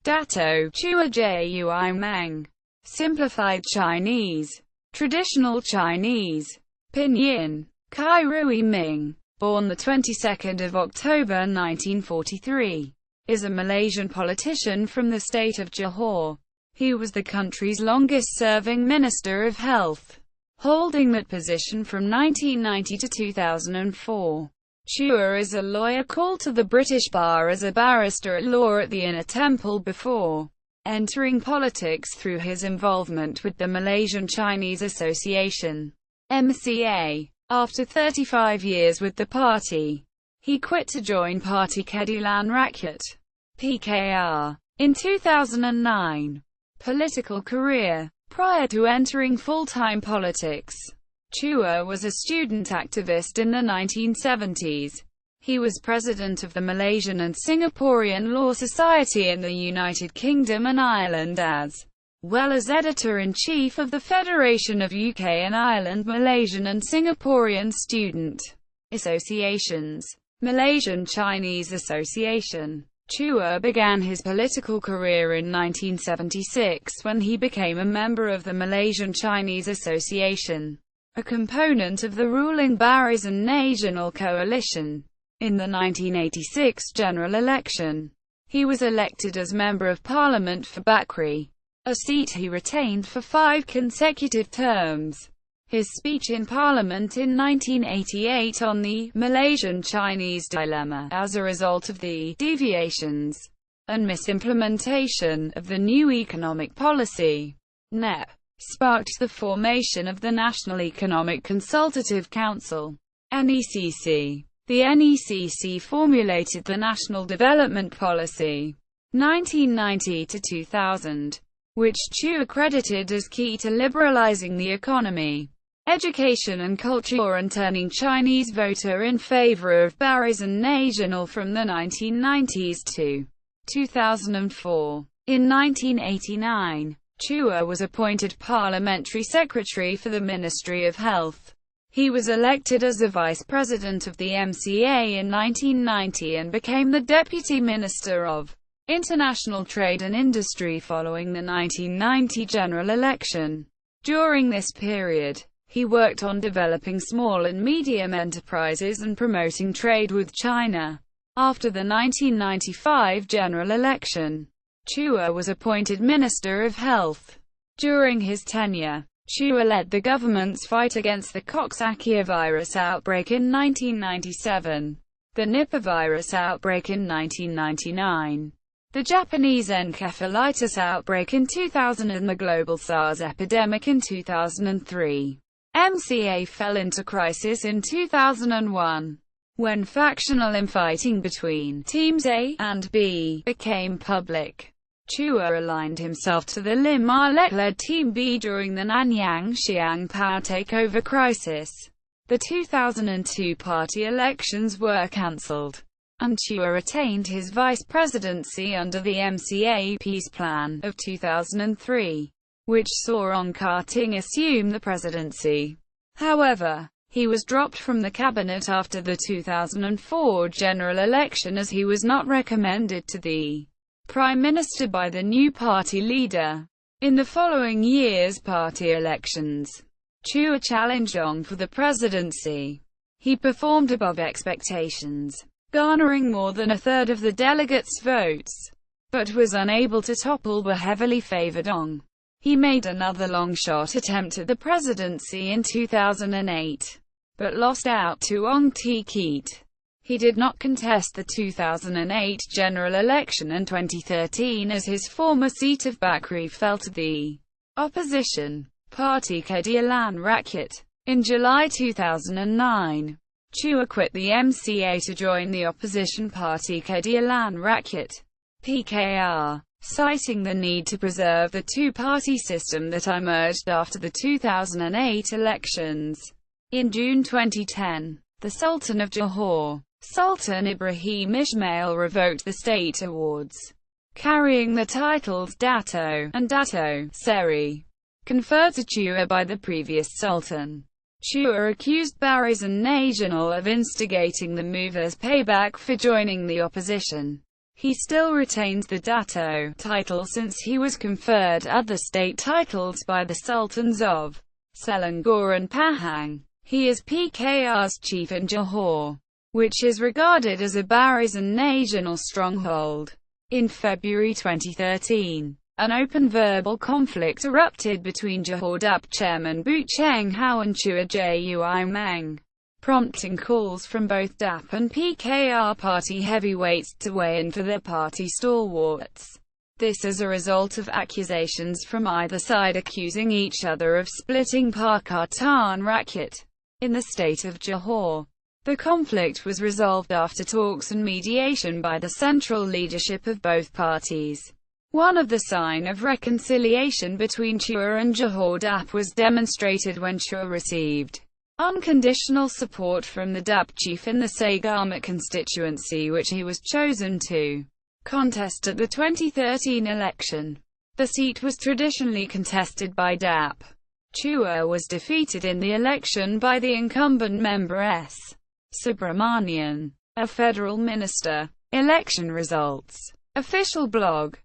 Dato Chua Jui Meng. Simplified Chinese. Traditional Chinese. Pinyin. Cài Ruì Míng, born the 22nd of October 1943, is a Malaysian politician from the state of Johor. He was the country's longest-serving Minister of Health, holding that position from 1990 to 2004. Chua is a lawyer called to the British Bar as a barrister-at-law at the Inner Temple before entering politics through his involvement with the Malaysian Chinese Association (MCA). After 35 years with the party, he quit to join Parti Keadilan Rakyat (PKR) in 2009. Political career. Prior to entering full-time politics, Chua was a student activist in the 1970s. He was president of the Malaysian and Singaporean Law Society in the United Kingdom and Ireland, as well as editor-in-chief of the Federation of UK and Ireland Malaysian and Singaporean Student Associations, Malaysian Chinese Association. Chua began his political career in 1976 when he became a member of the Malaysian Chinese Association, a component of the ruling Barisan Nasional coalition. In the 1986 general election, he was elected as Member of Parliament for Bakri, a seat he retained for 5 consecutive terms. His speech in Parliament in 1988 on the Malaysian-Chinese dilemma as a result of the deviations and misimplementation of the new economic policy (NEP) sparked the formation of the National Economic Consultative Council (NECC). The NECC formulated the National Development Policy 1990 to 2000, which Chua credited as key to liberalizing the economy, education and culture and turning Chinese voter in favor of Barisan Nasional from the 1990s to 2004. In 1989, Chua was appointed Parliamentary Secretary for the Ministry of Health. He was elected as a Vice President of the MCA in 1990 and became the Deputy Minister of International Trade and Industry following the 1990 general election. During this period, he worked on developing small and medium enterprises and promoting trade with China. After the 1995 general election, Chua was appointed Minister of Health. During his tenure, Chua led the government's fight against the Coxsackie virus outbreak in 1997, the Nipah virus outbreak in 1999, the Japanese encephalitis outbreak in 2000 and the global SARS epidemic in 2003. MCA fell into crisis in 2001, when factional infighting between Teams A and B became public. Chua aligned himself to the Lim Ma Lek-led Team B during the Nanyang Siang power takeover crisis. The 2002 party elections were cancelled, and Chua retained his vice presidency under the MCA Peace Plan of 2003, which saw Ong Kar Ting assume the presidency. However, he was dropped from the cabinet after the 2004 general election as he was not recommended to the Prime Minister by the new party leader. In the following year's party elections, Chua challenged Ong for the presidency. He performed above expectations, garnering more than a third of the delegates' votes, but was unable to topple the heavily favored Ong. He made another long-shot attempt at the presidency in 2008, but lost out to Ong T. Keat. He did not contest the 2008 general election and 2013 as his former seat of Bakri fell to the opposition, Parti Keadilan Rakyat. In July 2009, Chua quit the MCA to join the opposition Parti Keadilan Rakyat (PKR), citing the need to preserve the two-party system that emerged after the 2008 elections. In June 2010, the Sultan of Johor, Sultan Ibrahim Ismail, revoked the state awards, carrying the titles Dato and Dato Seri, conferred to Chua by the previous Sultan. Chua accused Barisan Nasional of instigating the move as payback for joining the opposition. He still retains the Dato title since he was conferred other state titles by the Sultans of Selangor and Pahang. He is PKR's chief in Johor, which is regarded as a Barisan national stronghold. In February 2013, an open verbal conflict erupted between Johor DAP chairman Bu Cheng Hao and Chua Jui Meng, prompting calls from both DAP and PKR party heavyweights to weigh in for their party stalwarts. This as a result of accusations from either side accusing each other of splitting Pakatan Rakyat in the state of Johor. The conflict was resolved after talks and mediation by the central leadership of both parties. One of the sign of reconciliation between Chua and Johor DAP was demonstrated when Chua received unconditional support from the DAP chief in the Segamat constituency, which he was chosen to contest at the 2013 election. The seat was traditionally contested by DAP. Chua was defeated in the election by the incumbent member S. Subramanian, a federal minister. Election results. Official blog.